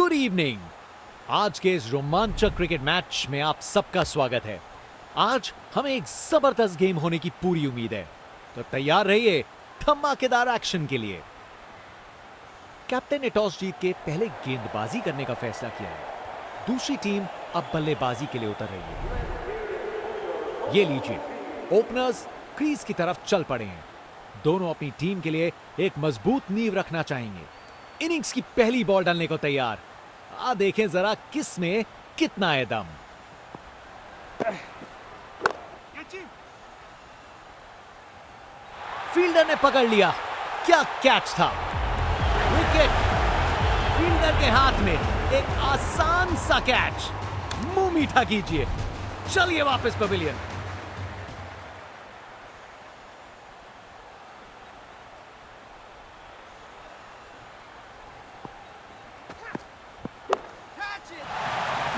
Good evening. आज के इस रोमांचक क्रिकेट मैच में आप सबका स्वागत है। आज हमें एक जबरदस्त गेम होने की पूरी उम्मीद है, तो तैयार रहिए धमाकेदार एक्शन के लिए। कैप्टन ने टॉस जीत के पहले गेंदबाजी करने का फैसला किया है। दूसरी टीम अब बल्लेबाजी के लिए उतर रही है। ये लीजिए, ओपनर्स क्रीज की तरफ चल पड़े हैं। दोनों अपनी टीम के लिए एक मजबूत नींव रखना चाहेंगे। इनिंग्स की पहली बॉल डालने को तैयार। देखें जरा किस में कितना है दम। फील्डर ने पकड़ लिया। क्या कैच था। विकेट। फील्डर के हाथ में एक आसान सा कैच। मुंह मीठा कीजिए। चलिए वापस पवेलियन।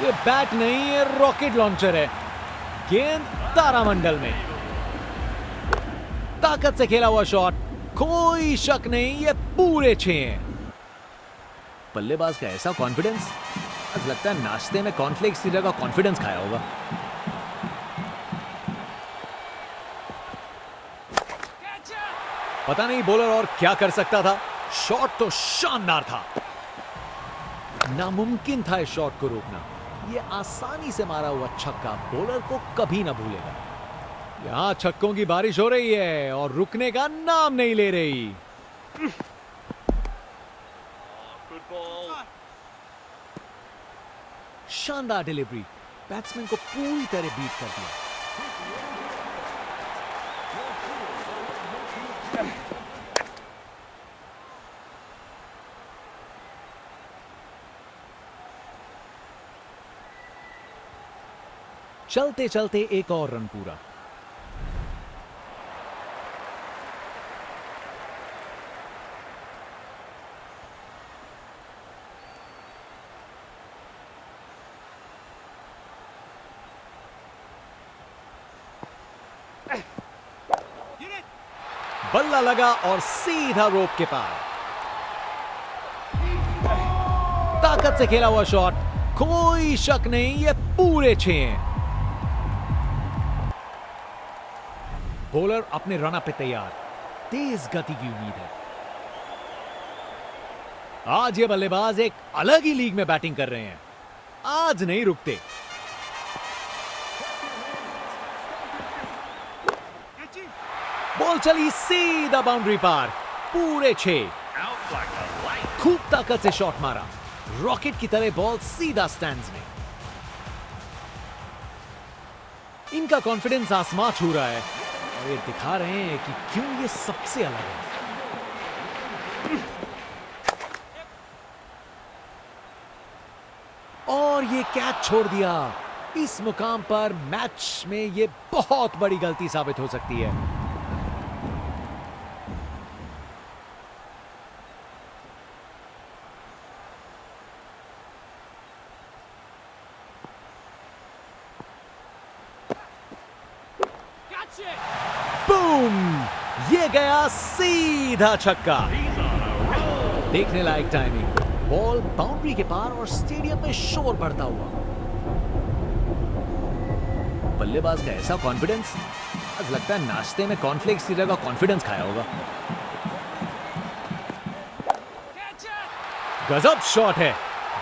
ये बैट नहीं, ये रॉकेट लॉन्चर है। गेंद तारामंडल में। ताकत से खेला हुआ शॉट, कोई शक नहीं, ये पूरे 6 हैं। बल्लेबाज का ऐसा कॉन्फिडेंस, आज लगता है नाश्ते में कॉर्नफ्लेक्स की जगह कॉन्फिडेंस खाया होगा। पता नहीं बॉलर और क्या कर सकता था। शॉट तो शानदार था। नामुमकिन था इस शॉट को रोकना। ये आसानी से मारा हुआ छक्का बॉलर को कभी ना भूलेगा। यहां छक्कों की बारिश हो रही है और रुकने का नाम नहीं ले रही। शानदार डिलीवरी, बैट्समैन को पूरी तरह बीट कर दिया। चलते चलते एक और रन पूरा। बल्ला लगा और सीधा रोप के पार। ताकत से खेला हुआ शॉट, कोई शक नहीं, ये पूरे 6 हैं। बॉलर अपने रन अप पे तैयार। तेज गति की उम्मीद है। आज ये बल्लेबाज एक अलग ही लीग में बैटिंग कर रहे हैं। आज नहीं रुकते। बॉल चली सीधा बाउंड्री पार। पूरे 6। खूब ताकत से शॉट मारा। रॉकेट की तरह बॉल सीधा स्टैंड्स में। इनका कॉन्फिडेंस आसमां छू रहा है और ये दिखा रहे हैं कि क्यों ये सबसे अलग है। और ये कैच छोड़ दिया। इस मुकाम पर मैच में ये बहुत बड़ी गलती साबित हो सकती है। बूम! ये गया सीधा छक्का। देखने लायक टाइमिंग। बॉल बाउंड्री के पार और स्टेडियम में शोर बढ़ता हुआ। बल्लेबाज का ऐसा कॉन्फिडेंस, आज लगता है नाश्ते में कॉर्नफ्लेक्स की जगह कॉन्फिडेंस खाया होगा। गजब शॉट है।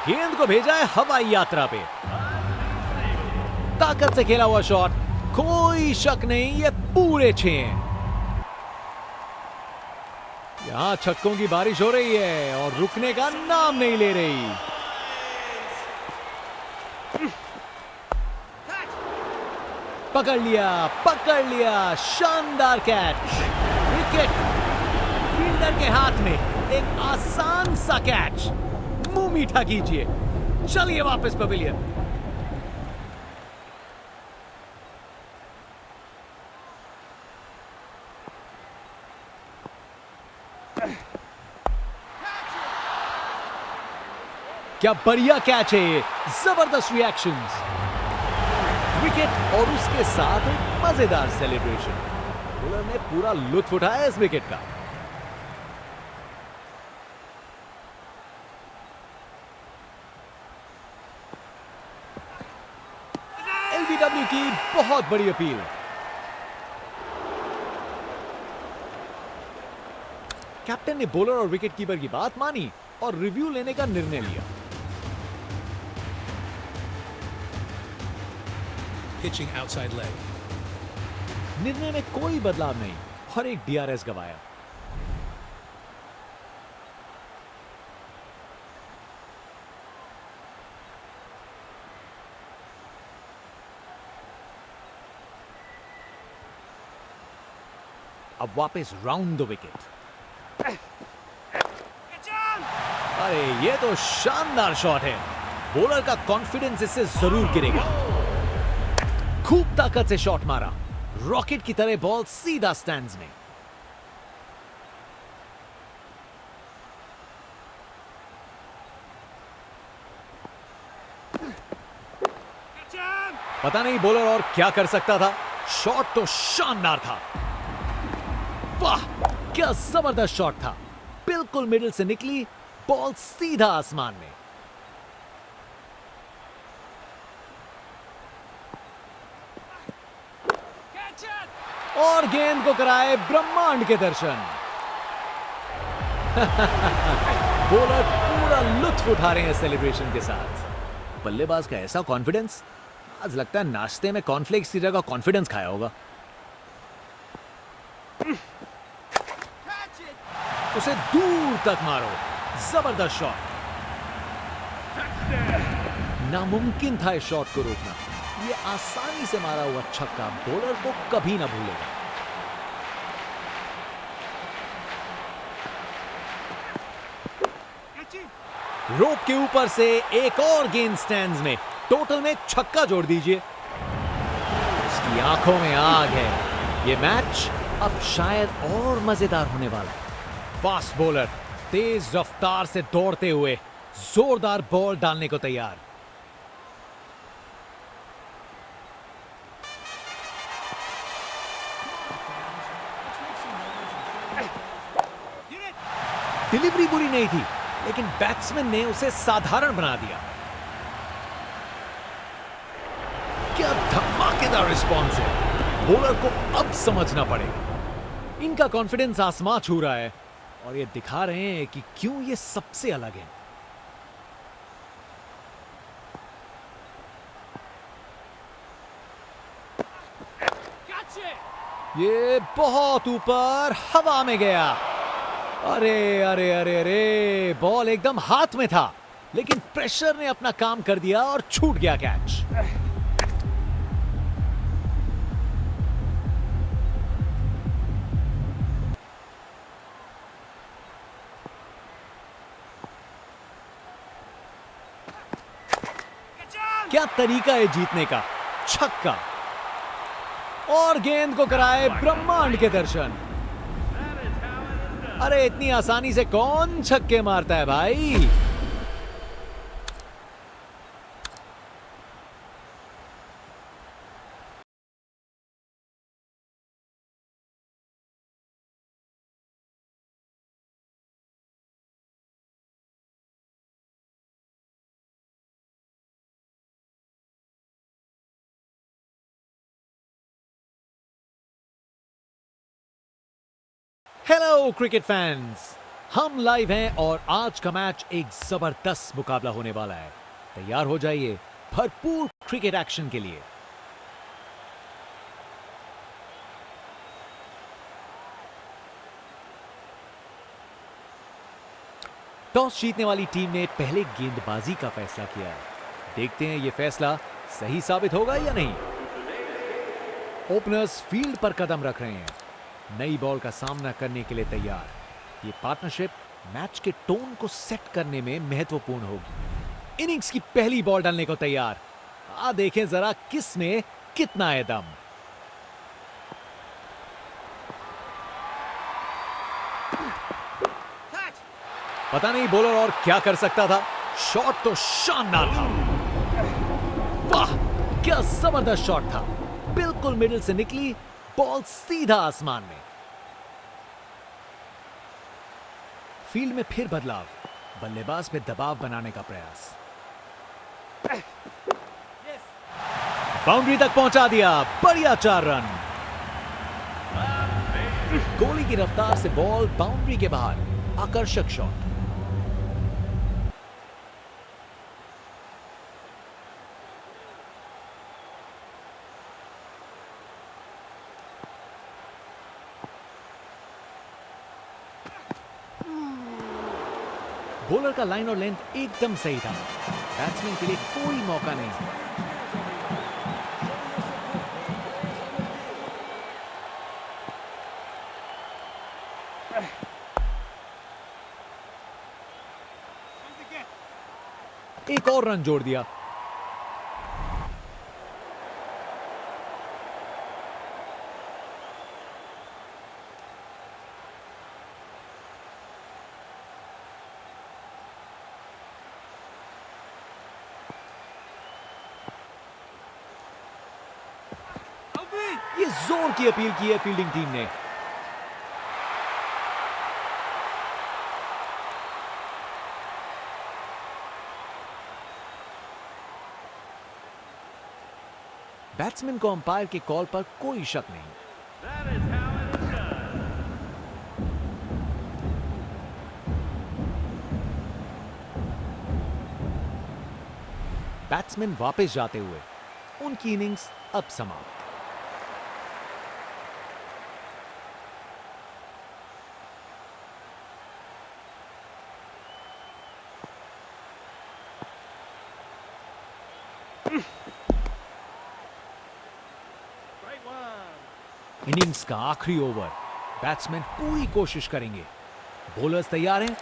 गेंद को भेजा है हवाई यात्रा पे। ताकत से खेला हुआ शॉट, कोई शक नहीं, ये पूरे 6 हैं। यहां छक्कों की बारिश हो रही है और रुकने का नाम नहीं ले रही। पकड़ लिया। शानदार कैच। विकेट। फील्डर के हाथ में एक आसान सा कैच। मुंह मीठा कीजिए। चलिए वापस पवेलियन। क्या बढ़िया कैच है ये। जबरदस्त रिएक्शंस। विकेट और उसके साथ एक मजेदार सेलिब्रेशन। बॉलर ने पूरा लुत्फ उठाया इस विकेट का। एलबीडब्ल्यू की बहुत बड़ी अपील। कैप्टन ने बॉलर और विकेट कीपर की बात मानी और रिव्यू लेने का निर्णय लिया। Pitching outside leg. निर्णय में कोई बदलाव नहीं और एक डीआरएस गवाया। अब वापस राउंड द विकेट। अरे ये तो शानदार शॉट है। बॉलर का कॉन्फिडेंस इससे जरूर गिरेगा। खूब ताकत से शॉट मारा। रॉकेट की तरह बॉल सीधा स्टैंड्स में। पता नहीं बॉलर और क्या कर सकता था। शॉट तो शानदार था। वाह क्या जबरदस्त शॉट था। बिल्कुल मिडिल से निकली बॉल सीधा आसमान में। और गेंद को कराए ब्रह्मांड के दर्शन। बॉलर पूरा लुत्फ उठा रहे हैं सेलिब्रेशन के साथ। बल्लेबाज का ऐसा कॉन्फिडेंस, आज लगता है नाश्ते में कॉर्नफ्लेक्स की जगह कॉन्फिडेंस खाया होगा। उसे दूर तक मारो। जबरदस्त शॉट। नामुमकिन था इस शॉट को रोकना। ये आसानी से मारा हुआ छक्का बॉलर को कभी ना भूलेगा। रोप के ऊपर से एक और गेंद स्टैंड्स में। टोटल में छक्का जोड़ दीजिए। उसकी आंखों में आग है। ये मैच अब शायद और मजेदार होने वाला है। फास्ट बॉलर तेज रफ्तार से दौड़ते हुए जोरदार बॉल डालने को तैयार। डिलीवरी बुरी नहीं थी, लेकिन बैट्समैन ने उसे साधारण बना दिया। क्या धमाकेदार रिस्पॉन्स है। बॉलर को अब समझना पड़ेगा। इनका कॉन्फिडेंस आसमां छू रहा है और ये दिखा रहे हैं कि क्यों ये सबसे अलग है। ये बहुत ऊपर हवा में गया। अरे अरे अरे अरे बॉल एकदम हाथ में था, लेकिन प्रेशर ने अपना काम कर दिया और छूट गया कैच। क्या तरीका है जीतने का। छक्का और गेंद को कराए ब्रह्मांड के दर्शन। अरे इतनी आसानी से कौन छक्के मारता है भाई। हेलो क्रिकेट फैंस, हम लाइव हैं और आज का मैच एक जबरदस्त मुकाबला होने वाला है। तैयार हो जाइए भरपूर क्रिकेट एक्शन के लिए। टॉस जीतने वाली टीम ने पहले गेंदबाजी का फैसला किया है। देखते हैं ये फैसला सही साबित होगा या नहीं। ओपनर्स फील्ड पर कदम रख रहे हैं, नई बॉल का सामना करने के लिए तैयार। ये पार्टनरशिप मैच के टोन को सेट करने में महत्वपूर्ण होगी। इनिंग्स की पहली बॉल डालने को तैयार। देखें जरा किस में कितना है दम। पता नहीं बॉलर और क्या कर सकता था। शॉट तो शानदार था। वाह क्या जबरदस्त शॉट था। बिल्कुल मिडिल से निकली बॉल सीधा आसमान में। फील्ड में फिर बदलाव, बल्लेबाज पे दबाव बनाने का प्रयास। बाउंड्री तक पहुंचा दिया, बढ़िया 4 रन। गोली की रफ्तार से बॉल बाउंड्री के बाहर, आकर्षक शॉट। बॉलर का लाइन और लेंथ एकदम सही था, बैट्समैन के लिए कोई मौका नहीं। एक और रन जोड़ दिया। ये जोर की अपील की है फील्डिंग टीम ने। बैट्समैन को अंपायर के कॉल पर कोई शक नहीं। बैट्समैन वापस जाते हुए, उनकी इनिंग्स अब समाप्त। इनिंग्स का आखिरी ओवर, बैट्समैन पूरी कोशिश करेंगे। बॉलर्स तैयार हैं।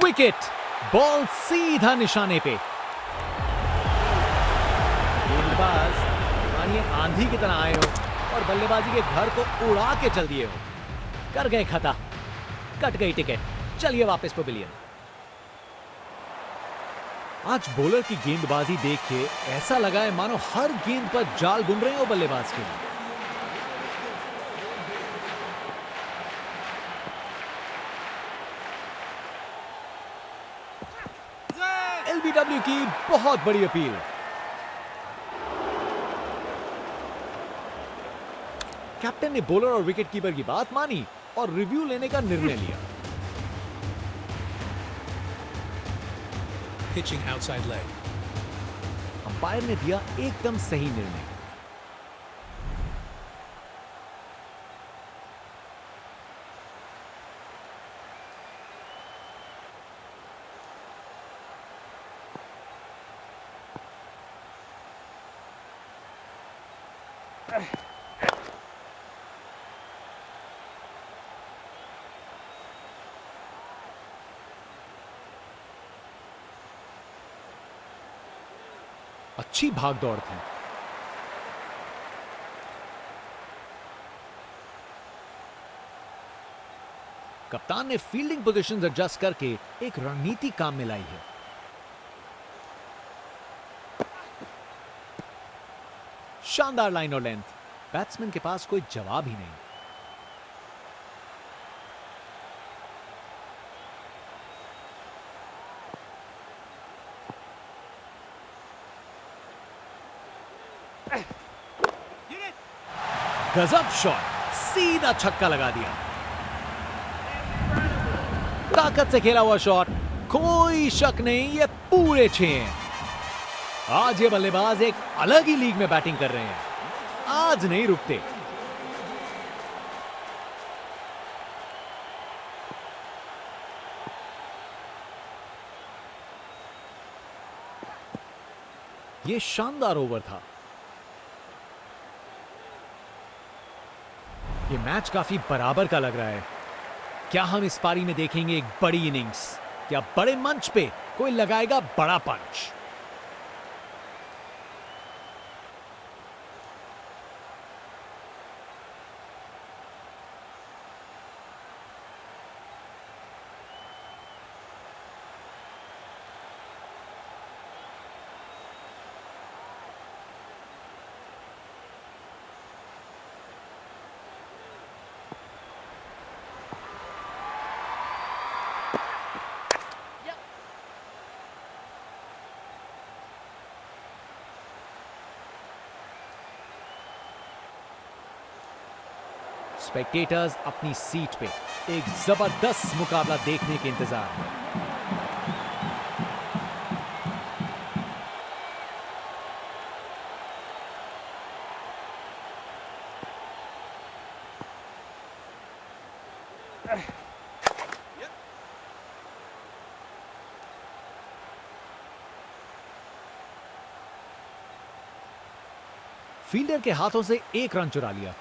विकेट, बॉल सीधा निशाने पे। गेंदबाज मानिए आंधी की तरह आए हो और बल्लेबाजी के घर को उड़ा के चल दिए हो। कर गए खता, कट गई टिकट, चलिए वापस पवेलियन। आज बॉलर की गेंदबाजी देख के ऐसा लगा है मानो हर गेंद पर जाल बुन रहे हो बल्लेबाज के लिए। एलबीडब्ल्यू की बहुत बड़ी अपील। कैप्टन ने बॉलर और विकेट कीपर की बात मानी और रिव्यू लेने का निर्णय लिया। Pitching outside leg. अंपायर ने दिया एकदम सही निर्णय। अच्छी भाग दौड़ थी। कप्तान ने फील्डिंग पोजीशंस एडजस्ट करके एक रणनीति काम में लाई है। शानदार लाइन और लेंथ, बैट्समैन के पास कोई जवाब ही नहीं। गजब शॉट, सीधा छक्का लगा दिया। ताकत से खेला हुआ शॉट, कोई शक नहीं ये पूरे 6 हैं। आज ये बल्लेबाज एक अलग ही लीग में बैटिंग कर रहे हैं, आज नहीं रुकते। ये शानदार ओवर था। ये मैच काफी बराबर का लग रहा है। क्या हम इस पारी में देखेंगे एक बड़ी इनिंग्स? क्या बड़े मंच पे कोई लगाएगा बड़ा पंच? स्पेक्टेटर्स अपनी सीट पे एक जबरदस्त मुकाबला देखने के इंतजार में। फील्डर के हाथों से एक रन चुरा लिया।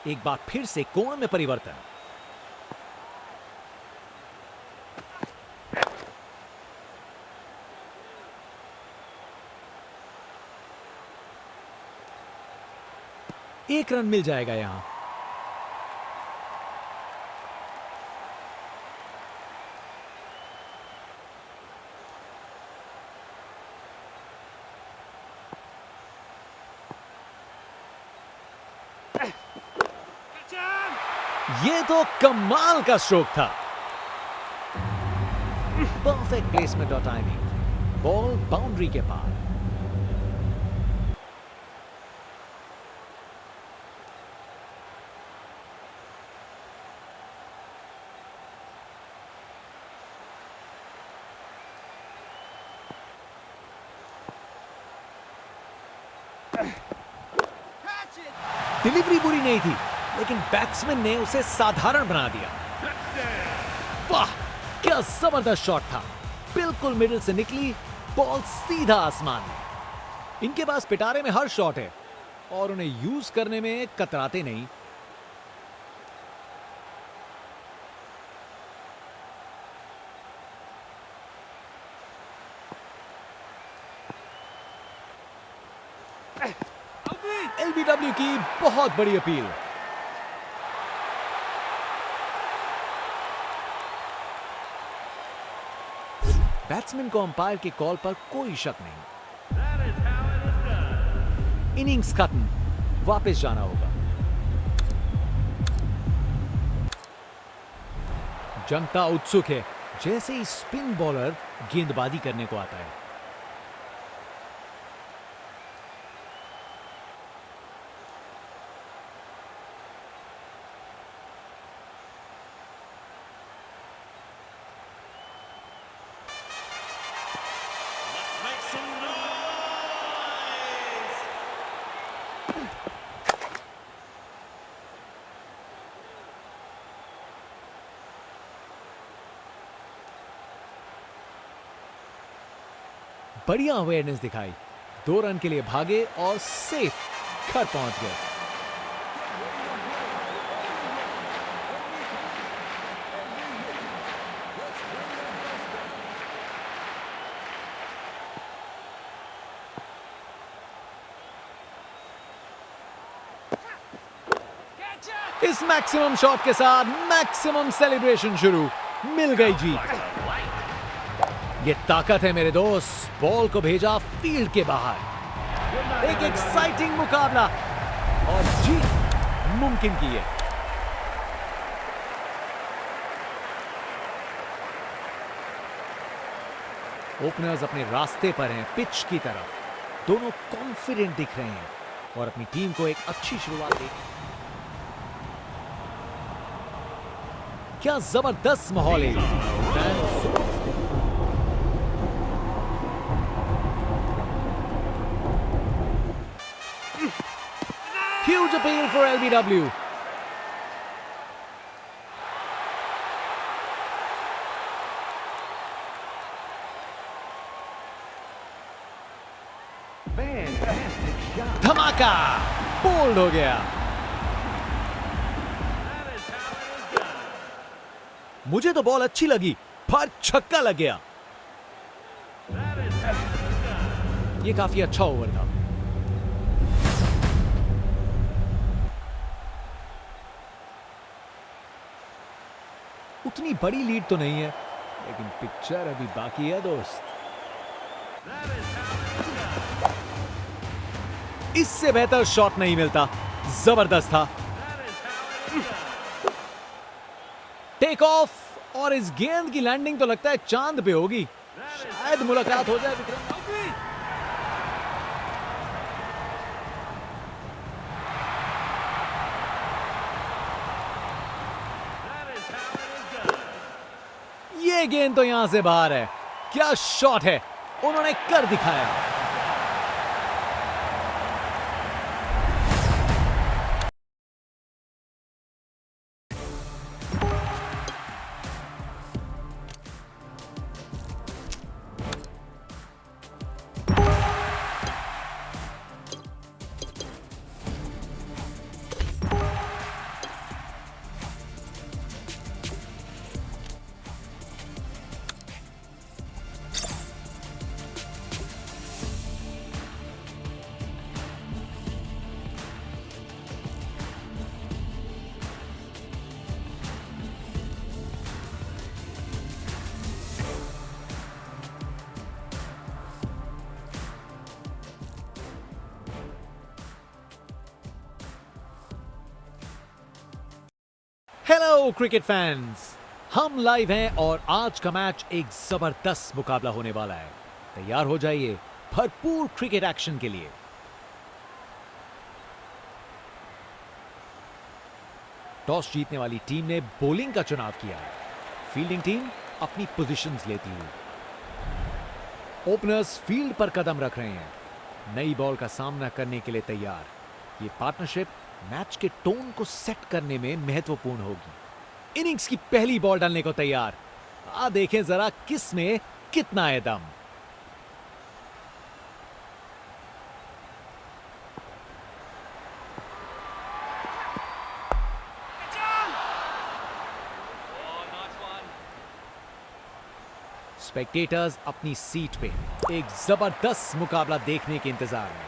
एक बार फिर से कोण में परिवर्तन। एक रन मिल जाएगा यहां। ये तो कमाल का स्ट्रोक था। परफेक्ट प्लेसमेंट और टाइमिंग, बॉल बाउंड्री के पार। डिलीवरी बुरी नहीं थी, लेकिन बैट्समैन ने उसे साधारण बना दिया। वाह, क्या जबरदस्त शॉट था। बिल्कुल मिडिल से निकली बॉल सीधा आसमान में। इनके पास पिटारे में हर शॉट है और उन्हें यूज करने में कतराते नहीं। एलबीडब्ल्यू की बहुत बड़ी अपील। बैट्समैन को अंपायर के कॉल पर कोई शक नहीं। इनिंग्स खत्म, वापस जाना होगा। जनता उत्सुक है, जैसे ही स्पिन बॉलर गेंदबाजी करने को आता है। बढ़िया अवेयरनेस दिखाई, 2 रन के लिए भागे और सेफ घर पहुंच गए। इस मैक्सिमम शॉट के साथ मैक्सिमम सेलिब्रेशन शुरू। मिल गई जीत। ये ताकत है मेरे दोस्त। बॉल को भेजा फील्ड के बाहर। एक एक्साइटिंग मुकाबला और जीत मुमकिन की है। ओपनर्स अपने रास्ते पर हैं पिच की तरफ। दोनों कॉन्फिडेंट दिख रहे हैं और अपनी टीम को एक अच्छी शुरुआत दी। क्या जबरदस्त माहौल है। Huge appeal for LBW. धमाका, बोल्ड हो गया। मुझे तो बॉल अच्छी लगी, पर छक्का लग गया। ये काफी अच्छा ओवर था। उतनी बड़ी लीड तो नहीं है, लेकिन पिक्चर अभी बाकी है दोस्त। इससे बेहतर शॉट नहीं मिलता। जबरदस्त था। टेक ऑफ और इस गेंद की लैंडिंग तो लगता है चांद पे होगी। शायद मुलाकात हो जाए विक्रम। ये गेंद तो यहां से बाहर है। क्या शॉट है, उन्होंने कर दिखाया। हेलो क्रिकेट फैंस, हम लाइव हैं और आज का मैच एक जबरदस्त मुकाबला होने वाला है। तैयार हो जाइए भरपूर क्रिकेट एक्शन के लिए। टॉस जीतने वाली टीम ने बॉलिंग का चुनाव किया है। फील्डिंग टीम अपनी पोजीशंस लेती है। ओपनर्स फील्ड पर कदम रख रहे हैं, नई बॉल का सामना करने के लिए तैयार। ये पार्टनरशिप मैच के टोन को सेट करने में महत्वपूर्ण होगी। इनिंग्स की पहली बॉल डालने को तैयार। देखें जरा किस में कितना है दम। स्पेक्टेटर्स अपनी सीट पे एक जबरदस्त मुकाबला देखने के इंतजार में।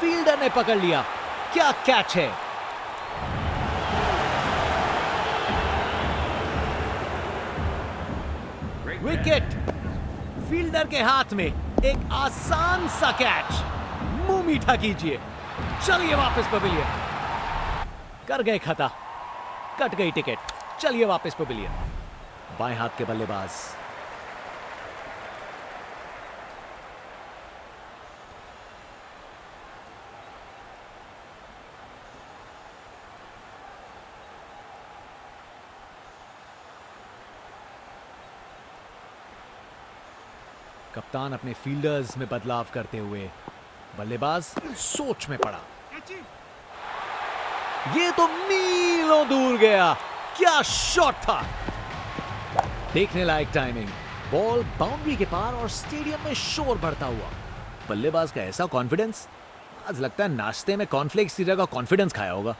फील्डर ने पकड़ लिया। क्या कैच है। विकेट। फील्डर के हाथ में एक आसान सा कैच। मुंह मीठा कीजिए। चलिए वापस पवेलियन। कर गए खता, कट गई टिकट। चलिए वापस पवेलियन। बाएं हाथ के बल्लेबाज। कप्तान अपने फील्डर्स में बदलाव करते हुए बल्लेबाज सोच में पड़ा। ये तो मीलों दूर गया। क्या शॉट था। देखने लायक टाइमिंग। बॉल बाउंड्री के पार और स्टेडियम में शोर बढ़ता हुआ। बल्लेबाज का ऐसा कॉन्फिडेंस, आज लगता है नाश्ते में कॉर्नफ्लेक्स की जगह कॉन्फिडेंस खाया होगा।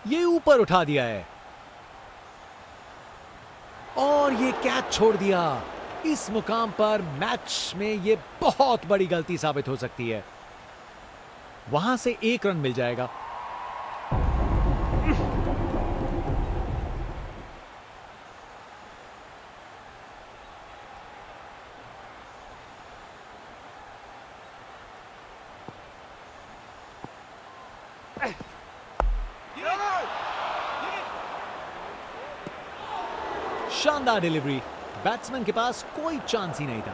ये ऊपर उठा दिया है और ये कैच छोड़ दिया। इस मुकाम पर मैच में ये बहुत बड़ी गलती साबित हो सकती है। वहां से एक रन मिल जाएगा। शानदार डिलीवरी। बैट्समैन के पास कोई चांस ही नहीं था।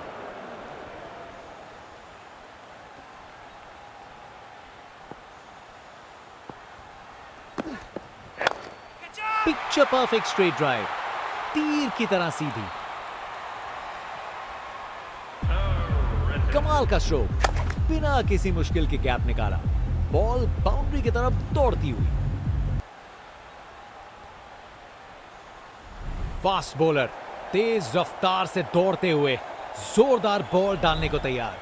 पिक्चर परफेक्ट स्ट्रेट ड्राइव, तीर की तरह सीधी। कमाल का स्ट्रोक, बिना किसी मुश्किल के गैप निकाला। बॉल बाउंड्री की तरफ दौड़ती हुई। फास्ट बॉलर तेज रफ्तार से दौड़ते हुए जोरदार बॉल डालने को तैयार।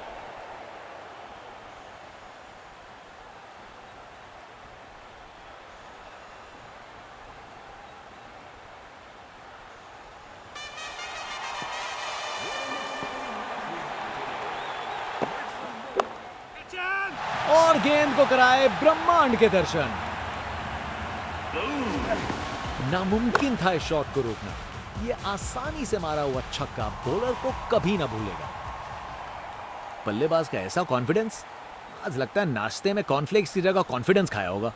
और गेंद को कराए ब्रह्मांड के दर्शन। नामुमकिन था इस शॉट को रोकना। यह आसानी से मारा हुआ छक्का बॉलर को कभी ना भूलेगा। बल्लेबाज का ऐसा कॉन्फिडेंस, आज लगता है नाश्ते में कॉर्नफ्लेक्स की जगह कॉन्फिडेंस खाया होगा।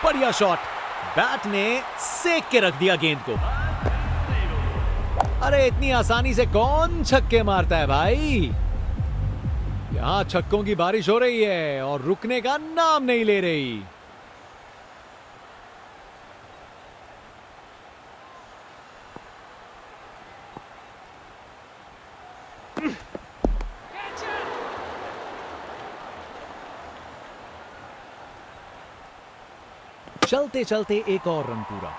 बढ़िया शॉट, बैट ने सेक के रख दिया गेंद को। अरे इतनी आसानी से कौन छक्के मारता है भाई। यहां छक्कों की बारिश हो रही है और रुकने का नाम नहीं ले रही। चलते चलते एक और रन पूरा।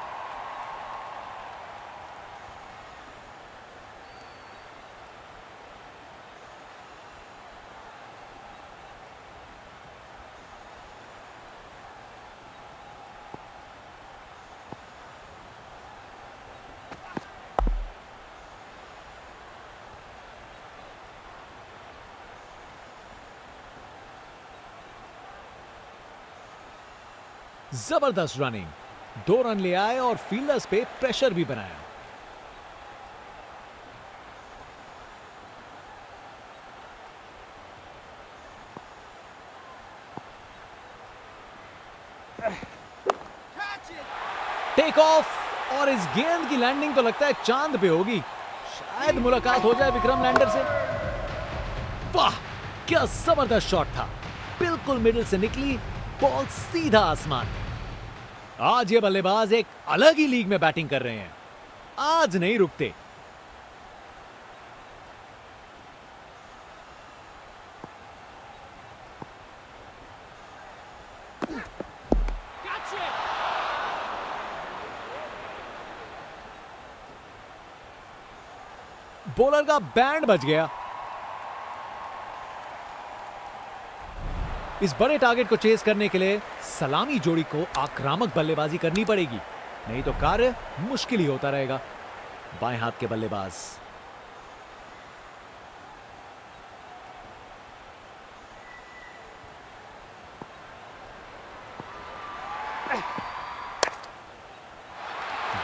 जबरदस्त रनिंग, 2 रन ले आए और फील्डर्स पे प्रेशर भी बनाया। टेक ऑफ और इस गेंद की लैंडिंग तो लगता है चांद पे होगी। शायद मुलाकात हो जाए विक्रम लैंडर से। वाह क्या जबरदस्त शॉट था, बिल्कुल मिडिल से निकली बॉल सीधा आसमान में। आज ये बल्लेबाज एक अलग ही लीग में बैटिंग कर रहे हैं, आज नहीं रुकते। बॉलर का बैंड बज गया। इस बड़े टारगेट को चेस करने के लिए सलामी जोड़ी को आक्रामक बल्लेबाजी करनी पड़ेगी, नहीं तो कार्य मुश्किल ही होता रहेगा। बाएं हाथ के बल्लेबाज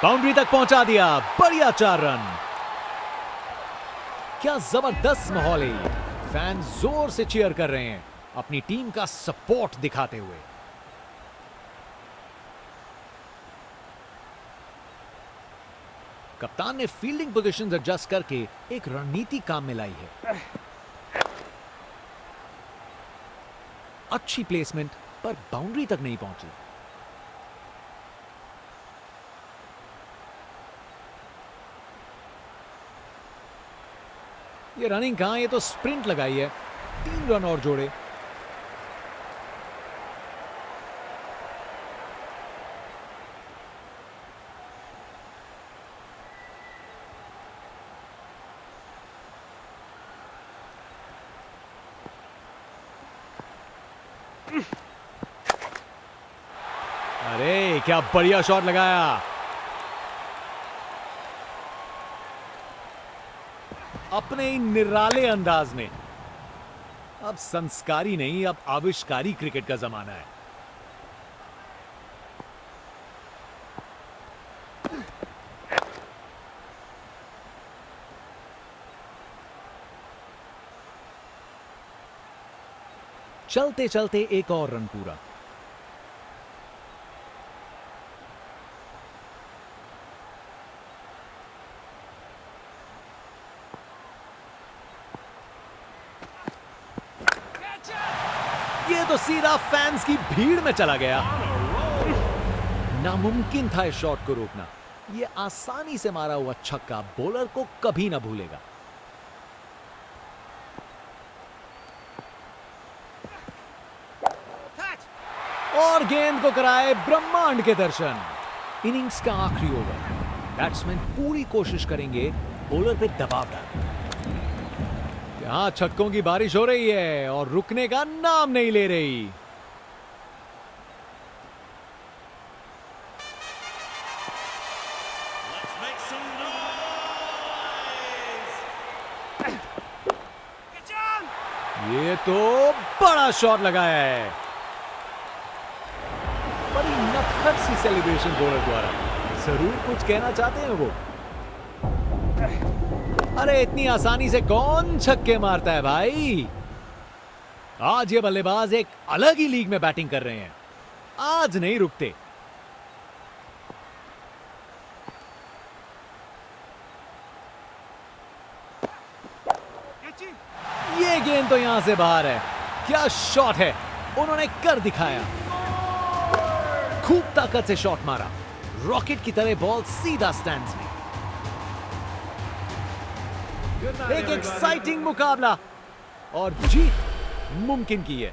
बाउंड्री तक पहुंचा दिया, बढ़िया 4 रन। क्या जबरदस्त माहौल है, फैन जोर से चीयर कर रहे हैं अपनी टीम का सपोर्ट दिखाते हुए। कप्तान ने फील्डिंग पोजीशंस एडजस्ट करके एक रणनीति काम में लाई है। अच्छी प्लेसमेंट पर बाउंड्री तक नहीं पहुंची। ये रनिंग कहां, ये तो स्प्रिंट लगाई है। 3 रन और जोड़े। अरे क्या बढ़िया शॉट लगाया। अपने ही निराले अंदाज में। अब संस्कारी नहीं, अब आविष्कारी क्रिकेट का जमाना है। चलते चलते एक और रन पूरा। ये तो सीधा फैंस की भीड़ में चला गया। नामुमकिन था इस शॉट को रोकना। ये आसानी से मारा हुआ छक्का बॉलर को कभी ना भूलेगा। और गेंद को कराए ब्रह्मांड के दर्शन। इनिंग्स का आखिरी ओवर, बैट्समैन पूरी कोशिश करेंगे बॉलर पे दबाव डालने। यहां छक्कों की बारिश हो रही है और रुकने का नाम नहीं ले रही। तो बड़ा शॉट लगाया है। बड़ी नटखट सी सेलिब्रेशन बॉलर द्वारा। जरूर कुछ कहना चाहते हैं वो। अरे इतनी आसानी से कौन छक्के मारता है भाई। आज ये बल्लेबाज एक अलग ही लीग में बैटिंग कर रहे हैं। आज नहीं रुकते। ये गेंद तो यहां से बाहर है। क्या शॉट है, उन्होंने कर दिखाया। खूब ताकत से शॉट मारा। रॉकेट की तरह बॉल सीधा स्टैंड्स में। एक एक्साइटिंग मुकाबला और जीत मुमकिन की है।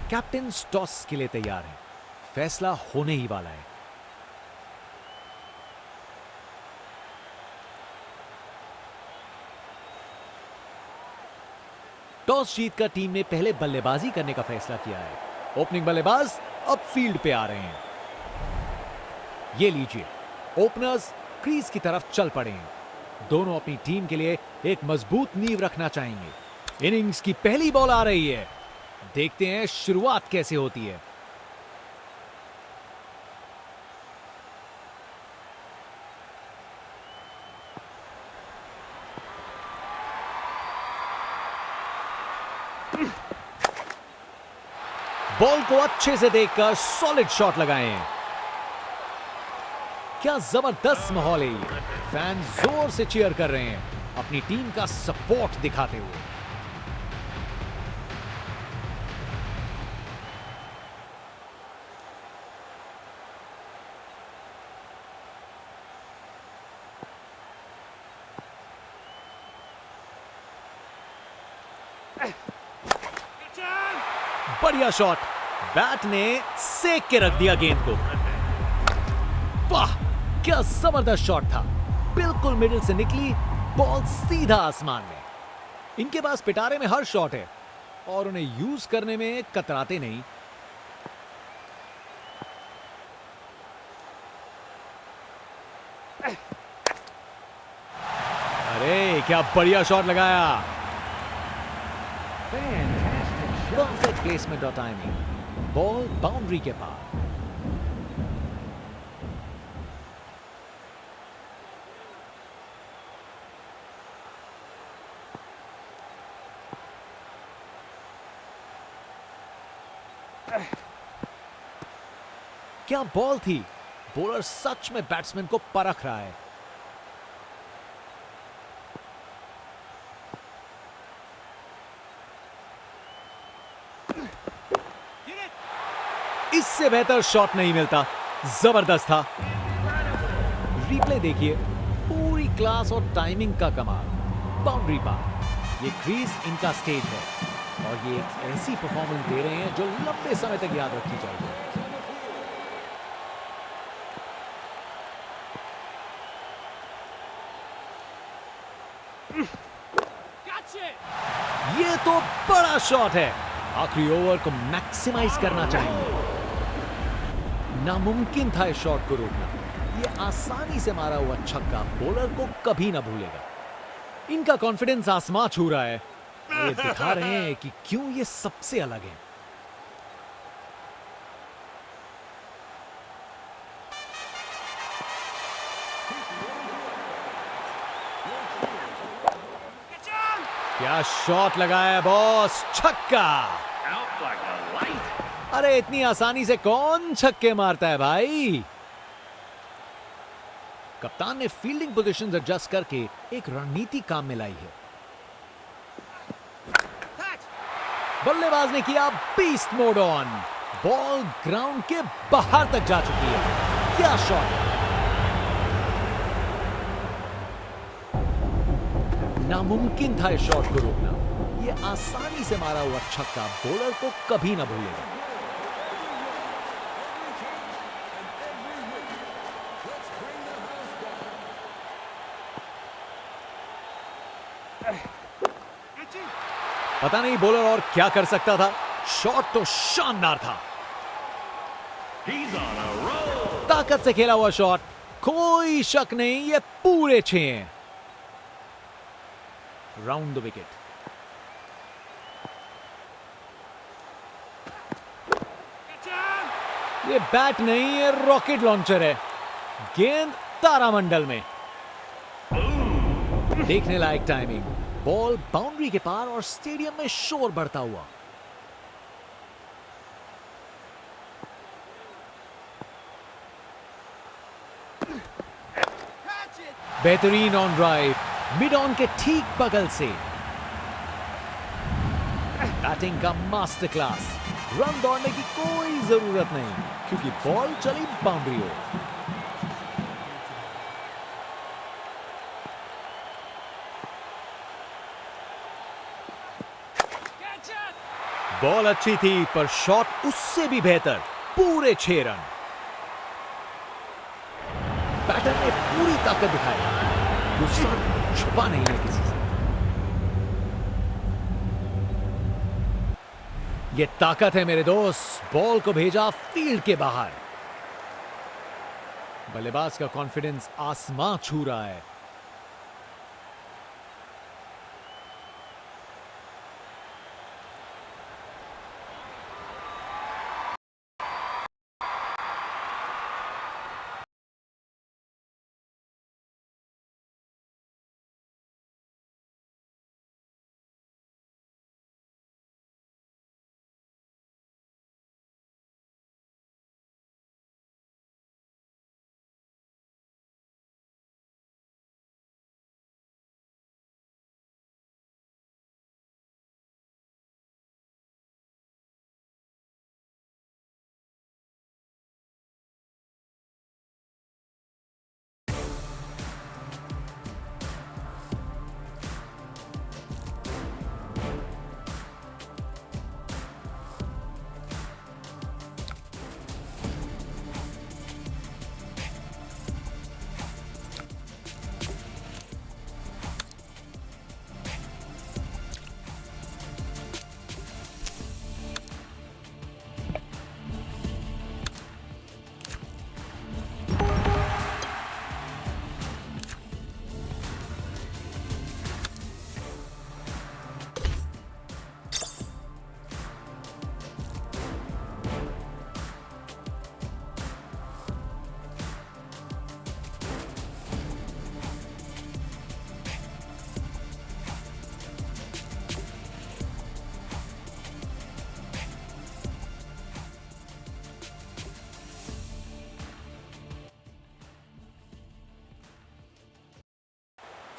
कैप्टन टॉस के लिए तैयार है। फैसला होने ही वाला है। टॉस जीतकर टीम ने पहले बल्लेबाजी करने का फैसला किया है। ओपनिंग बल्लेबाज अब फील्ड पे आ रहे हैं। ये लीजिए, ओपनर्स क्रीज की तरफ चल पड़े हैं। दोनों अपनी टीम के लिए एक मजबूत नींव रखना चाहेंगे। इनिंग्स की पहली बॉल आ रही है। देखते हैं शुरुआत कैसे होती है। बॉल को अच्छे से देखकर सॉलिड शॉट लगाए हैं। क्या जबरदस्त माहौल है ये। फैन जोर से चीयर कर रहे हैं, अपनी टीम का सपोर्ट दिखाते हुए। बढ़िया शॉट। बैट ने सेक के रख दिया गेंद को। वाह, क्या जबरदस्त शॉट था। बिल्कुल मिडिल से निकली बॉल सीधा आसमान में। इनके पास पिटारे में हर शॉट है और उन्हें यूज करने में कतराते नहीं। अरे क्या बढ़िया शॉट लगाया। परफेक्ट प्लेसमेंट और टाइमिंग। बॉल बाउंड्री के पार। क्या बॉल थी। बॉलर सच में बैट्समैन को परख रहा है। इससे बेहतर शॉट नहीं मिलता। जबरदस्त था। रिप्ले देखिए, पूरी क्लास और टाइमिंग का कमाल। बाउंड्री पार। ये क्रीज इनका स्टेज है और ये एक ऐसी परफॉर्मेंस दे रहे हैं जो लंबे समय तक याद रखी जाएगी। ये तो बड़ा शॉट है। आखिरी ओवर को मैक्सिमाइज करना चाहिए। नामुमकिन था इस शॉट को रोकना। ये आसानी से मारा हुआ छक्का बॉलर को कभी ना भूलेगा। इनका कॉन्फिडेंस आसमां छू रहा है। ये दिखा रहे हैं कि क्यों ये सबसे अलग है। क्या शॉट लगाया बॉस, छक्का। Out like a light. अरे इतनी आसानी से कौन छक्के मारता है भाई। कप्तान ने फील्डिंग पोजीशंस एडजस्ट करके एक रणनीति काम में लाई है। बल्लेबाज ने किया beast mode on, ball ground के बाहर तक जा चुकी है। क्या शॉट है। नामुमकिन था इस शॉट को रोकना। यह आसानी से मारा हुआ छक्का बॉलर को कभी ना भूलेगा। पता नहीं बॉलर और क्या कर सकता था। शॉट तो शानदार था। He's on a roll. ताकत से खेला हुआ शॉट, कोई शक नहीं, ये पूरे 6 हैं। Round the wicket. ये बैट नहीं, ये रॉकेट लॉन्चर है। गेंद तारामंडल में। देखने लायक टाइमिंग, बॉल बाउंड्री के पार और स्टेडियम में शोर बढ़ता हुआ। बेहतरीन ऑन ड्राइव, मिड ऑन के ठीक बगल से। बैटिंग का मास्टर क्लास। रन दौड़ने की कोई जरूरत नहीं क्योंकि बॉल चली बाउंड्री हो। बॉल अच्छी थी पर शॉट उससे भी बेहतर। पूरे 6 रन। बैटर ने पूरी ताकत दिखाई। गुस्सा छुपा नहीं है किसी से। ये ताकत है मेरे दोस्त। बॉल को भेजा फील्ड के बाहर। बल्लेबाज का कॉन्फिडेंस आसमां छू रहा है।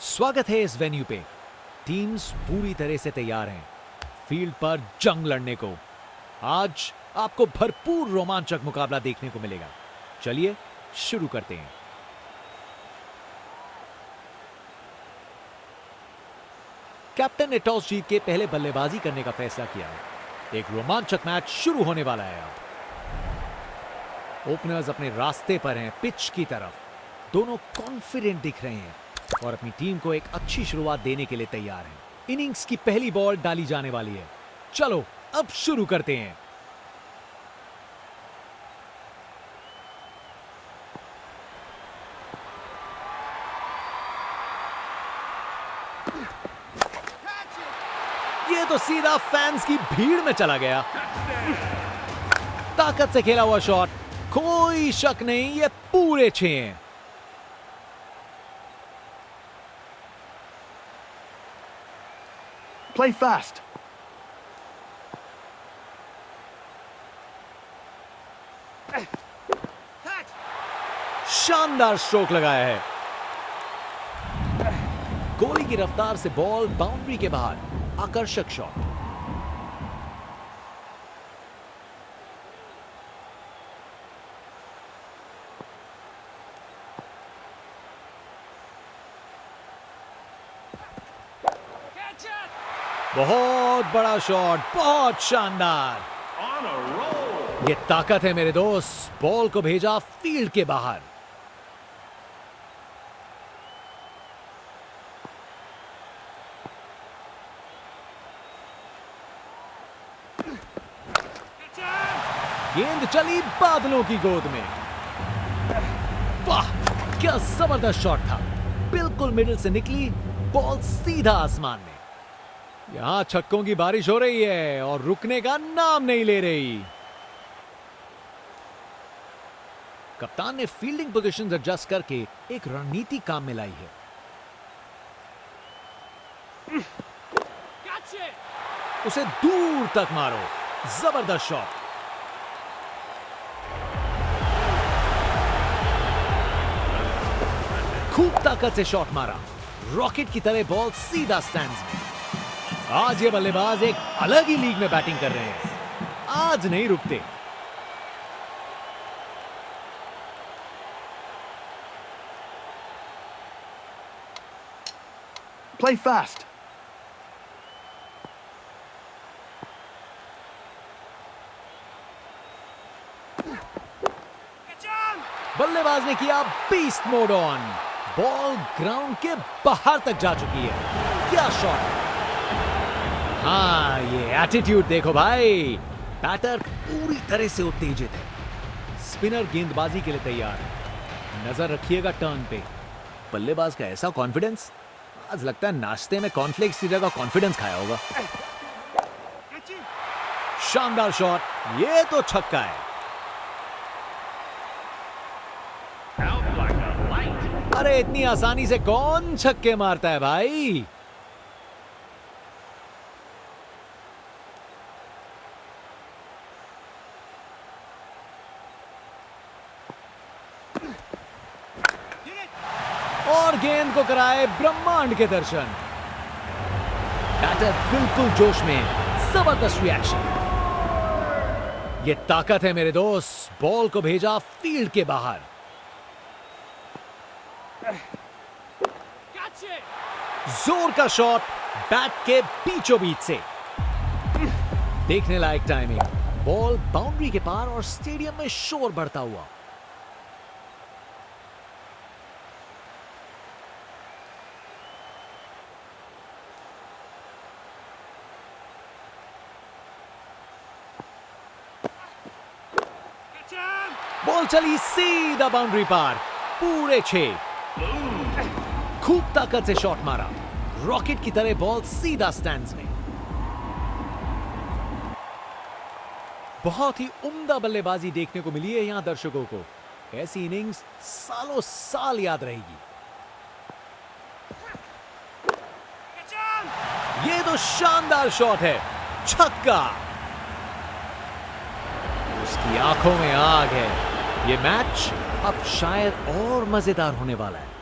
स्वागत है इस वेन्यू पे। टीम्स पूरी तरह से तैयार हैं फील्ड पर जंग लड़ने को। आज आपको भरपूर रोमांचक मुकाबला देखने को मिलेगा। चलिए शुरू करते हैं। कैप्टन ने टॉस जीत के पहले बल्लेबाजी करने का फैसला किया है। एक रोमांचक मैच शुरू होने वाला है। अब ओपनर्स अपने रास्ते पर हैं पिच की तरफ। दोनों कॉन्फिडेंट दिख रहे हैं और अपनी टीम को एक अच्छी शुरुआत देने के लिए तैयार हैं। इनिंग्स की पहली बॉल डाली जाने वाली है। चलो अब शुरू करते हैं। ये तो सीधा फैंस की भीड़ में चला गया। ताकत से खेला हुआ शॉट, कोई शक नहीं, ये पूरे 6 हैं। Play fast. शानदार स्ट्रोक लगाया है। गोली की रफ्तार से बॉल बाउंड्री के बाहर, आकर्षक शॉट। बहुत बड़ा शॉट, बहुत शानदार। On a roll. ये ताकत है मेरे दोस्त, बॉल को भेजा फील्ड के बाहर। गेंद चली बादलों की गोद में। वाह, क्या जबरदस्त शॉट था। बिल्कुल मिडिल से निकली, बॉल सीधा आसमान में। यहां छक्कों की बारिश हो रही है और रुकने का नाम नहीं ले रही। कप्तान ने फील्डिंग पोजीशंस एडजस्ट करके एक रणनीति काम में लाई है। उसे दूर तक मारो, जबरदस्त शॉट। खूब ताकत से शॉट मारा, रॉकेट की तरह बॉल सीधा स्टैंड्स में। आज ये बल्लेबाज एक अलग ही लीग में बैटिंग कर रहे हैं, आज नहीं रुकते। Play fast. बल्लेबाज ने किया beast mode on. Ball ground के बाहर तक जा चुकी है। क्या शॉट है। हाँ, ये एटीट्यूड देखो भाई। बैटर पूरी तरह से उत्तेजित है। स्पिनर गेंदबाजी के लिए तैयार है। नजर रखिएगा टर्न पे। बल्लेबाज का ऐसा कॉन्फिडेंस, आज लगता है नाश्ते में कॉर्नफ्लेक्स की जगह कॉन्फिडेंस खाया होगा। शानदार शॉट, ये तो छक्का है। Out like a light. अरे इतनी आसानी से कौन छक्के मारता है भाई। और गेंद को कराए ब्रह्मांड के दर्शन। बैटर बिल्कुल जोश में है। जबरदस्त रिएक्शन। ये ताकत है मेरे दोस्त, बॉल को भेजा फील्ड के बाहर। जोर का शॉट, बैट के बीचों बीच से। देखने लायक टाइमिंग। बॉल बाउंड्री के पार और स्टेडियम में शोर बढ़ता हुआ। बॉल चली सीधा बाउंड्री पार, पूरे 6। खूब ताकत से शॉट मारा, रॉकेट की तरह बॉल सीधा स्टैंड्स में। बहुत ही उम्दा बल्लेबाजी देखने को मिली है यहां दर्शकों को। ऐसी इनिंग्स सालों साल याद रहेगी। ये तो शानदार शॉट है, छक्का। उसकी आंखों में आग है। ये मैच अब शायद और मजेदार होने वाला है।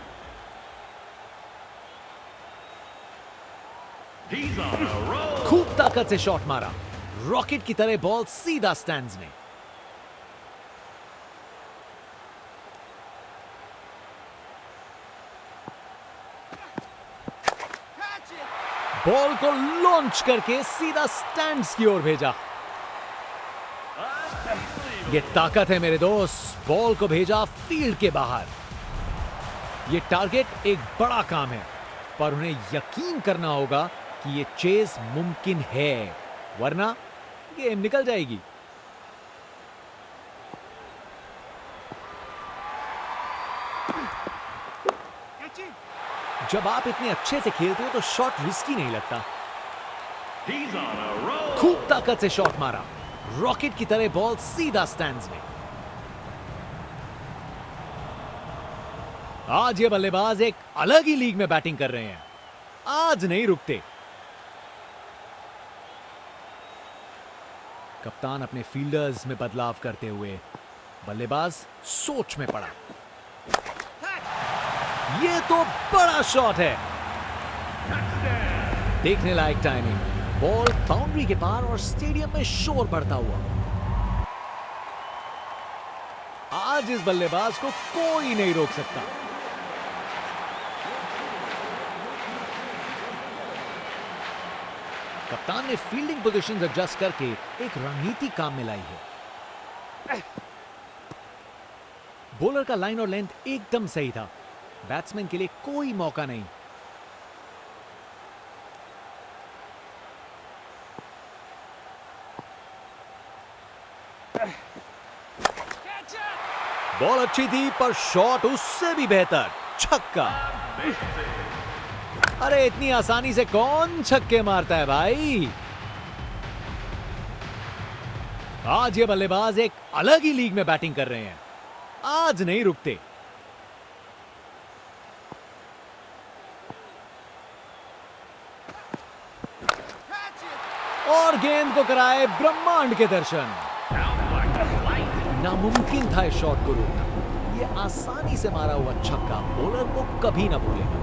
He's on a roll. खूब ताकत से शॉट मारा, रॉकेट की तरह बॉल सीधा स्टैंड्स में। बॉल को लॉन्च करके सीधा स्टैंड्स की ओर भेजा। ये ताकत है मेरे दोस्त, बॉल को भेजा फील्ड के बाहर। ये टारगेट एक बड़ा काम है, पर उन्हें यकीन करना होगा कि ये चेज मुमकिन है, वरना गेम निकल जाएगी। जब आप इतने अच्छे से खेलते हो तो शॉट रिस्की नहीं लगता। He's on a roll. खूब ताकत से शॉट मारा, रॉकेट की तरह बॉल सीधा स्टैंड्स में। आज ये बल्लेबाज एक अलग ही लीग में बैटिंग कर रहे हैं, आज नहीं रुकते। कप्तान अपने फील्डर्स में बदलाव करते हुए बल्लेबाज सोच में पड़ा। ये तो बड़ा शॉट है। देखने लायक टाइमिंग, बॉल बाउंड्री के पार और स्टेडियम में शोर बढ़ता हुआ। आज इस बल्लेबाज को कोई नहीं रोक सकता। कप्तान ने फील्डिंग पोजीशंस एडजस्ट करके एक रणनीति काम में लाई है। बॉलर का लाइन और लेंथ एकदम सही था। बैट्समैन के लिए कोई मौका नहीं। बॉल अच्छी थी पर शॉट उससे भी बेहतर, छक्का। अरे इतनी आसानी से कौन छक्के मारता है भाई। आज ये बल्लेबाज एक अलग ही लीग में बैटिंग कर रहे हैं। आज नहीं रुकते। और गेंद को कराए ब्रह्मांड के दर्शन। नामुमकिन था इस शॉट को रोकना। ये आसानी से मारा हुआ छक्का बॉलर को कभी ना भूलेगा।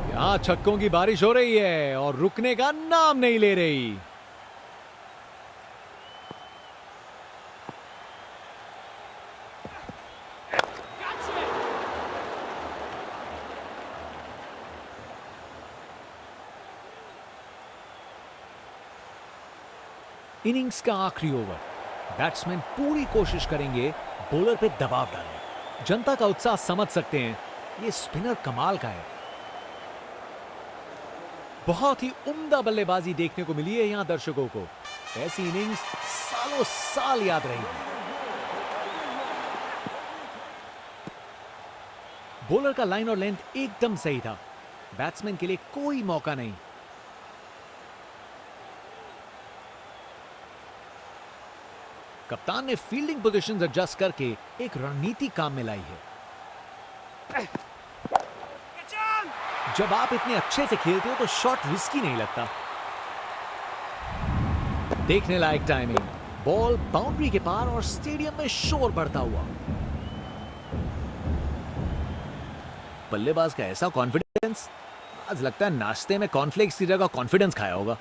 यहां छक्कों की बारिश हो रही है और रुकने का नाम नहीं ले रही। इनिंग्स का आखिरी ओवर। बैट्समैन पूरी कोशिश करेंगे बॉलर पे दबाव डालने। जनता का उत्साह समझ सकते हैं। ये स्पिनर कमाल का है। बहुत ही उम्दा बल्लेबाजी देखने को मिली है यहां दर्शकों को। ऐसी इनिंग्स सालों साल याद रहेगी। बॉलर का लाइन और लेंथ एकदम सही था। बैट्समैन के लिए कोई मौका नहीं। कप्तान ने फील्डिंग पोजीशंस एडजस्ट करके एक रणनीति काम में लाई है। जब आप इतने अच्छे से खेलते हो तो शॉट रिस्की नहीं लगता। देखने लायक टाइमिंग, बॉल बाउंड्री के पार और स्टेडियम में शोर बढ़ता हुआ। बल्लेबाज का ऐसा कॉन्फिडेंस, आज लगता है नाश्ते में कॉर्नफ्लेक्स की जगह कॉन्फिडेंस खाया होगा।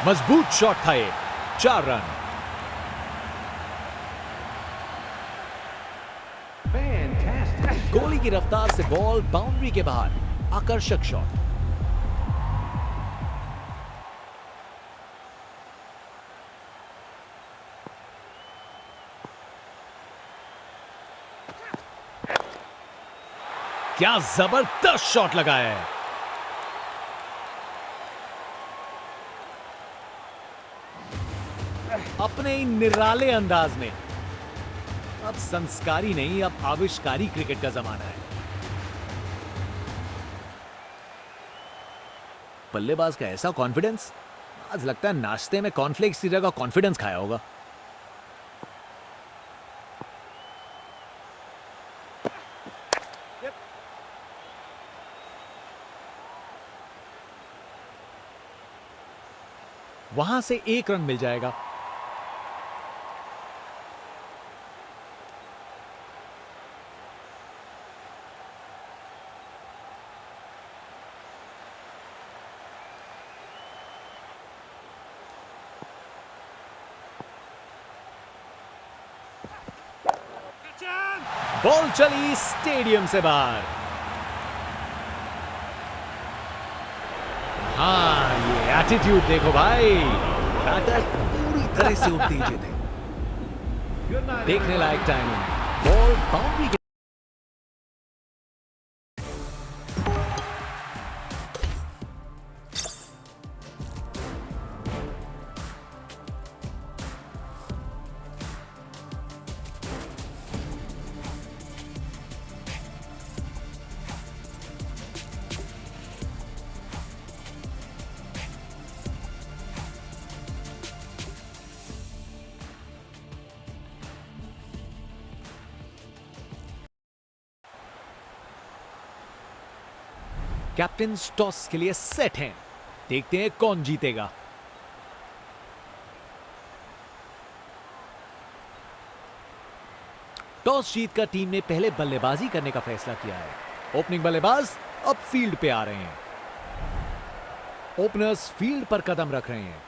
मजबूत शॉट था ये। 4 रन। गोली की रफ्तार से बॉल बाउंड्री के बाहर, आकर्षक शॉट। क्या जबरदस्त शॉट लगाया है। अपने ही निराले अंदाज में। अब संस्कारी नहीं, अब आविष्कारी क्रिकेट का जमाना है। बल्लेबाज का ऐसा कॉन्फिडेंस, आज लगता है नाश्ते में कॉर्नफ्लेक्स की जगह कॉन्फिडेंस खाया होगा। वहां से 1 रन मिल जाएगा। बॉल चली स्टेडियम से बाहर। हाँ, ये एटीट्यूड देखो भाई। बैटर पूरी तरह से उत्तेजित है। देखने लायक टाइमिंग, बॉल बाउंड्री के कैप्टन टॉस के लिए सेट हैं। देखते हैं कौन जीतेगा। टॉस जीतकर टीम ने पहले बल्लेबाजी करने का फैसला किया है। ओपनिंग बल्लेबाज अब फील्ड पे आ रहे हैं। ओपनर्स फील्ड पर कदम रख रहे हैं,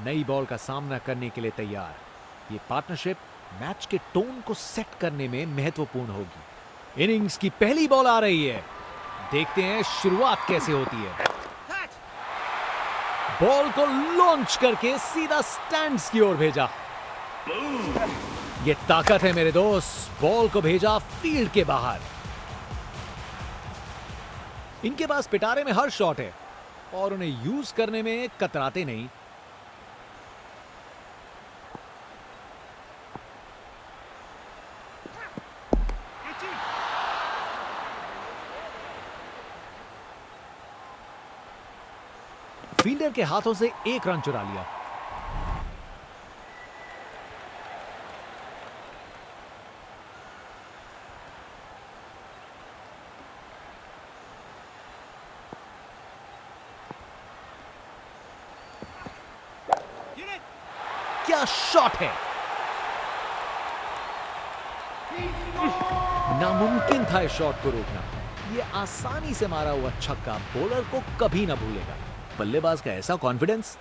नई बॉल का सामना करने के लिए तैयार। ये पार्टनरशिप मैच के टोन को सेट करने में महत्वपूर्ण होगी। इनिंग्स की पहली बॉल आ रही है। देखते हैं शुरुआत कैसे होती है। बॉल को लॉन्च करके सीधा स्टैंड्स की ओर भेजा। ये ताकत है मेरे दोस्त। बॉल को भेजा फील्ड के बाहर। इनके पास पिटारे में हर शॉट है और उन्हें यूज करने में कतराते नहीं। फील्डर के हाथों से एक रन चुरा लिया। क्या शॉट है। नामुमकिन था इस शॉट को रोकना। यह आसानी से मारा हुआ छक्का बॉलर को कभी ना भूलेगा। बल्लेबाज का ऐसा कॉन्फिडेंस,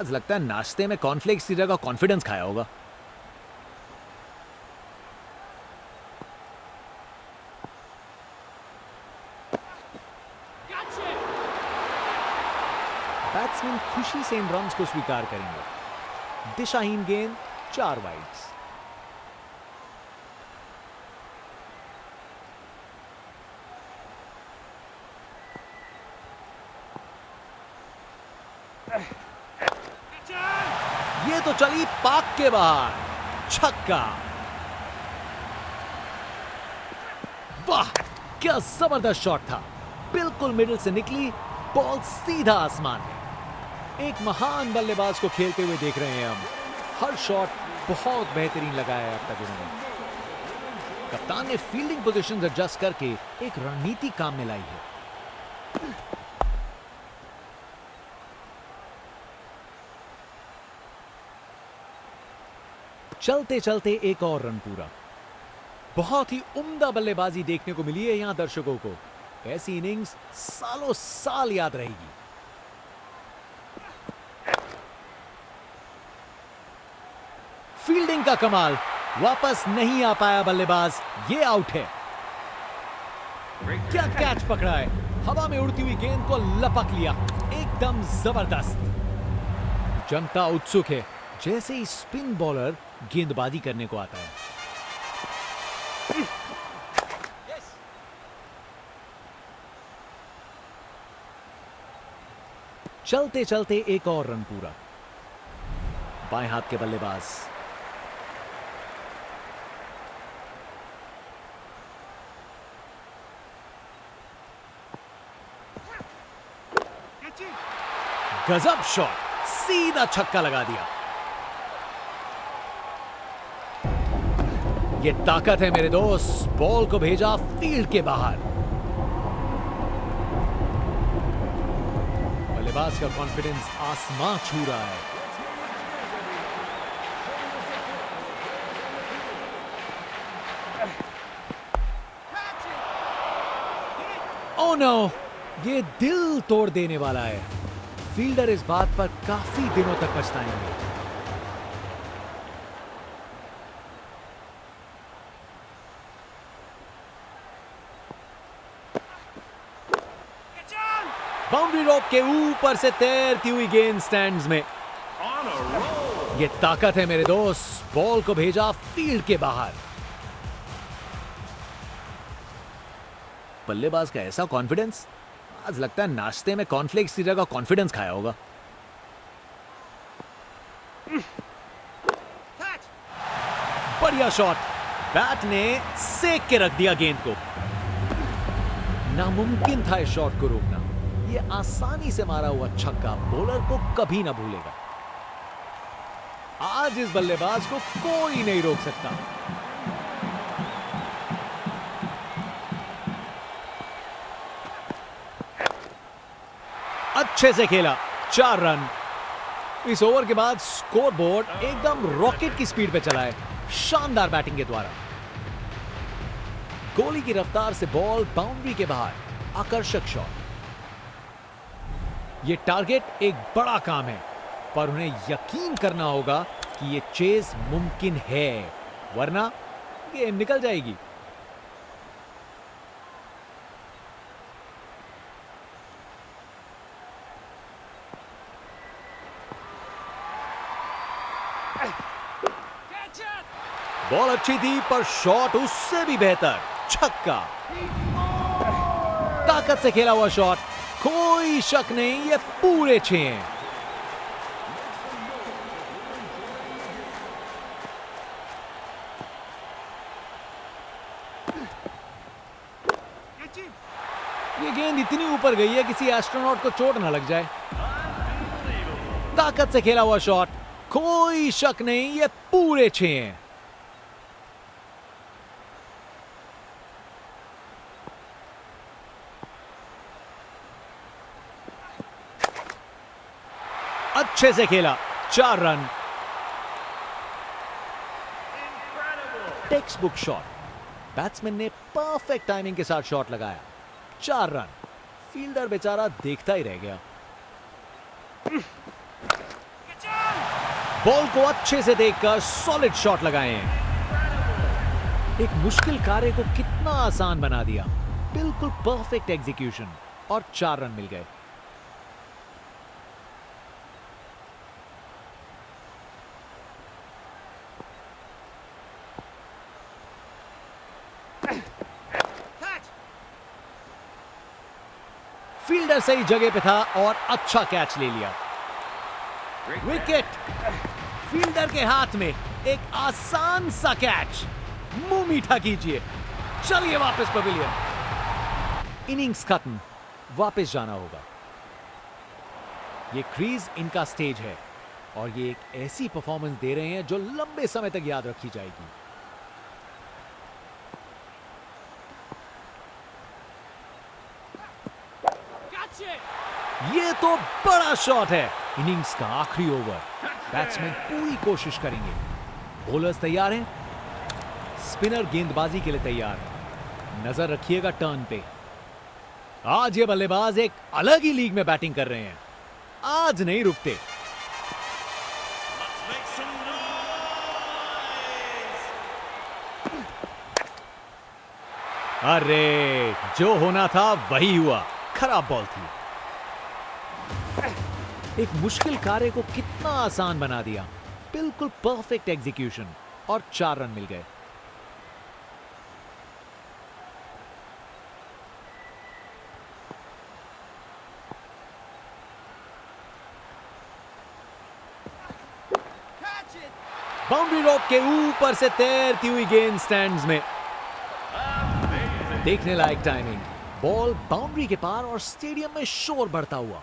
आज लगता है नाश्ते में कॉर्नफ्लेक्स की जगह कॉन्फिडेंस खाया होगा। बैट्समैन खुशी से इन रन्स को स्वीकार करेंगे। दिशाहीन गेंद, 4 वाइड्स। ये तो चली पाक के बाहर, छक्का। वाह, क्या जबरदस्त शॉट था। बिल्कुल मिडिल से निकली बॉल सीधा आसमान में। एक महान बल्लेबाज को खेलते हुए देख रहे हैं हम। हर शॉट बहुत बेहतरीन लगाया है अब तक इन्होंने। कप्तान ने फील्डिंग पोजीशंस एडजस्ट करके एक रणनीति काम में लाई है। चलते चलते एक और रन पूरा। बहुत ही उम्दा बल्लेबाजी देखने को मिली है यहां दर्शकों को। ऐसी इनिंग्स सालों साल याद रहेगी। फील्डिंग का कमाल, वापस नहीं आ पाया बल्लेबाज। ये आउट है। क्या कैच पकड़ा है। हवा में उड़ती हुई गेंद को लपक लिया। एकदम जबरदस्त। जनता उत्सुक है। जैसे ही स्पिन बॉलर गेंदबाजी करने को आता है। चलते चलते एक और रन पूरा। बाएं हाथ के बल्लेबाज। गजब शॉट, सीधा छक्का लगा दिया। ये ताकत है मेरे दोस्त। बॉल को भेजा फील्ड के बाहर। बल्लेबाज का कॉन्फिडेंस आसमां छू रहा है। ओह नो, ये दिल तोड़ देने वाला है। फील्डर इस बात पर काफी दिनों तक पछताएंगे। बाउंड्री रोप के ऊपर से तैरती हुई गेंद स्टैंड्स में। On a roll. ये ताकत है मेरे दोस्त। बॉल को भेजा फील्ड के बाहर। बल्लेबाज का ऐसा कॉन्फिडेंस, आज लगता है नाश्ते में कॉर्नफ्लेक्स की जगह कॉन्फिडेंस खाया होगा। बढ़िया शॉट। बैट ने सेक के रख दिया गेंद को। नामुमकिन था इस शॉट को रोकना। यह आसानी से मारा हुआ छक्का बॉलर को कभी ना भूलेगा। आज इस बल्लेबाज को कोई नहीं रोक सकता। अच्छे से खेला, 4 रन। इस ओवर के बाद स्कोर बोर्ड एकदम रॉकेट की स्पीड पे चला है, शानदार बैटिंग के द्वारा। गोली की रफ्तार से बॉल बाउंड्री के बाहर, आकर्षक शॉट। ये टारगेट एक बड़ा काम है, पर उन्हें यकीन करना होगा कि ये चेज मुमकिन है, वरना गेम निकल जाएगी। बॉल अच्छी थी, पर शॉट उससे भी बेहतर, छक्का। ताकत से खेला हुआ शॉट, कोई शक नहीं, ये पूरे 6 हैं। ये गेंद इतनी ऊपर गई है, किसी एस्ट्रोनॉट को चोट ना लग जाए। ताकत से खेला हुआ शॉट, कोई शक नहीं, ये पूरे 6 हैं। अच्छे से खेला, 4 run. Text book shot, batsman ने परफेक्ट टाइमिंग के साथ शॉट लगाया, 4 रन। फील्डर बेचारा देखता ही रह गया। बॉल को अच्छे से देखकर सॉलिड शॉट लगाए हैं। एक मुश्किल कार्य को कितना आसान बना दिया, बिल्कुल परफेक्ट एग्जीक्यूशन, और 4 रन मिल गए। फील्डर सही जगह पे था और अच्छा कैच ले लिया। विकेट, फील्डर के हाथ में एक आसान सा कैच। मुंह मीठा कीजिए, चलिए वापस पवेलियन। इनिंग्स खत्म, वापस जाना होगा। ये क्रीज इनका स्टेज है, और ये एक ऐसी परफॉर्मेंस दे रहे हैं जो लंबे समय तक याद रखी जाएगी। ये तो बड़ा शॉट है। इनिंग्स का आखिरी ओवर, बैट्समैन पूरी कोशिश करेंगे। बॉलर्स तैयार हैं, स्पिनर गेंदबाजी के लिए तैयार है। नजर रखिएगा टर्न पे। आज ये बल्लेबाज एक अलग ही लीग में बैटिंग कर रहे हैं, आज नहीं रुकते। अरे, जो होना था वही हुआ, खराब बॉल थी। एक मुश्किल कार्य को कितना आसान बना दिया, बिल्कुल परफेक्ट एग्जीक्यूशन, और 4 रन मिल गए। बाउंड्री रोप के ऊपर से तैरती हुई गेंद स्टैंड्स में। देखने लायक टाइमिंग, बॉल बाउंड्री के पार और स्टेडियम में शोर बढ़ता हुआ।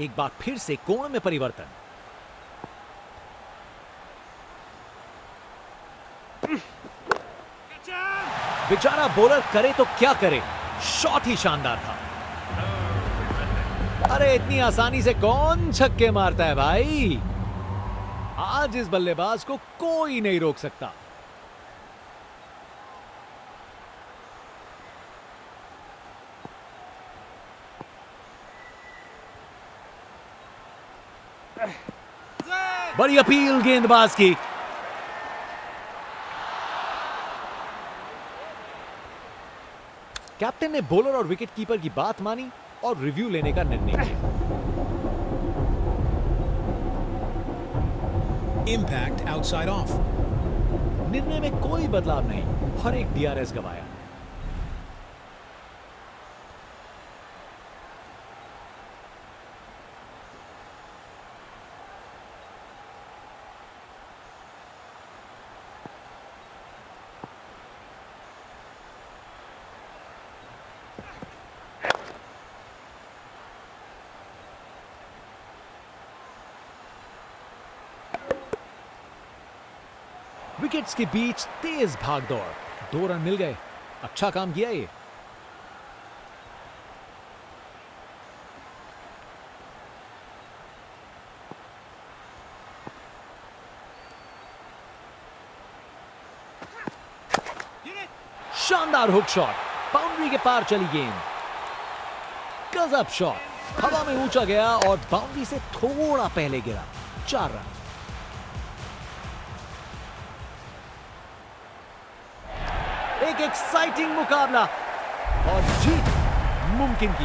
एक बार फिर से कोण में परिवर्तन। बेचारा बॉलर करे तो क्या करे, शॉट ही शानदार था। अरे, इतनी आसानी से कौन छक्के मारता है भाई। आज इस बल्लेबाज को कोई नहीं रोक सकता। बड़ी अपील गेंदबाज की। कैप्टन ने बॉलर और विकेट कीपर की बात मानी और रिव्यू लेने का निर्णय किया। Impact outside off. निर्णय में कोई बदलाव नहीं, हर एक DRS गवाया। विकेट्स के बीच तेज भागदौड़, 2 रन मिल गए। अच्छा काम किया ये। शानदार हुक शॉट, बाउंड्री के पार चली गेंद। गजब शॉट, हवा में ऊंचा गया और बाउंड्री से थोड़ा पहले गिरा। 4 रन। एक एक्साइटिंग मुकाबला और जीत मुमकिन की है।